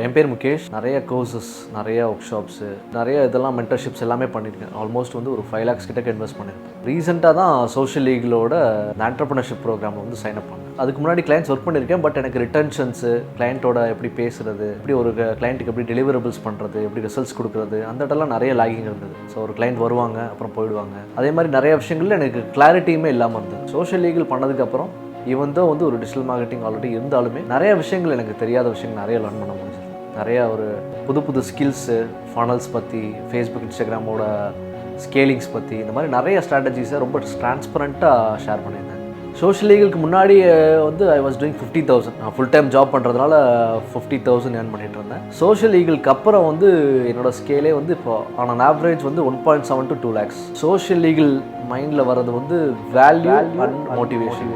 என் பேர் முகேஷ். நிறைய கோர்சஸ், நிறைய ஒர்க் ஷாப்ஸு, நிறைய இதெல்லாம் மென்டர்ஷிப்ஸ் எல்லாமே பண்ணியிருக்கேன். ஆல்மோஸ்ட் வந்து ஒரு 5 lakhs கிட்டக்க இன்வெஸ்ட் பண்ணியிருக்கேன். ரீசெண்டாக தான் சோஷியல் லீகலோட ஆண்டர்ப்ரனர்ஷிப் ப்ரோக்ராமில் வந்து சைன் அப் பண்ணேன். அதுக்கு முன்னாடி கிளைண்ட்ஸ் ஒர்க் பண்ணியிருக்கேன். பட் எனக்கு ரிட்டன்ஷன்ஸு, கிளைண்ட்டோட எப்படி பேசுறது, எப்படி ஒரு கிளைண்ட்டுக்கு எப்படி டெலிவரபிள்ஸ் பண்ணுறது, எப்படி ரிசல்ட்ஸ் கொடுக்குறது, அந்த இடம்லாம் நிறைய லாகிங் இருந்தது. ஸோ ஒரு கிளைண்ட் வருவாங்க, அப்புறம் போயிடுவாங்க. அதே மாதிரி நிறைய விஷயங்கள்ல எனக்கு கிளாரிட்டியுமே இல்லாமல் இருந்தது. சோஷியல் லீகல் பண்ணதுக்கப்புறம் ஈவன் தான் வந்து ஒரு டிஜிட்டல் மார்க்கெட்டிங் ஆல்ரெடி இருந்தாலுமே நிறைய விஷயங்கள் எனக்கு தெரியாத விஷயங்கள் நிறைய லேர்ன் பண்ண முடிஞ்சது. நிறையா ஒரு புது புது ஸ்கில்ஸு, ஃபனல்ஸ் பற்றி, ஃபேஸ்புக், இன்ஸ்டாகிராமோட ஸ்கேலிங்ஸ் பற்றி, இந்த மாதிரி நிறைய ஸ்ட்ராட்டஜிஸை ரொம்ப ட்ரான்ஸ்பரண்ட்டாக ஷேர் பண்ணியிருந்தேன். சோஷியல் லீகலுக்கு முன்னாடி வந்து ஐ வாஸ் டூயிங் 50,000. நான் ஃபுல் டைம் ஜாப் பண்ணுறதுனால 50,000 ஏர்ன் பண்ணிகிட்டு இருந்தேன். சோஷியல் லீகலுக்கு அப்புறம் வந்து என்னோட ஸ்கேலே வந்து இப்போ ஆன் ஆவரேஜ் வந்து 1.7 to 2 lakhs. சோஷியல் லீகல் மைண்டில் வர்றது வந்து வேல்யூ அண்ட் மோட்டிவேஷன்.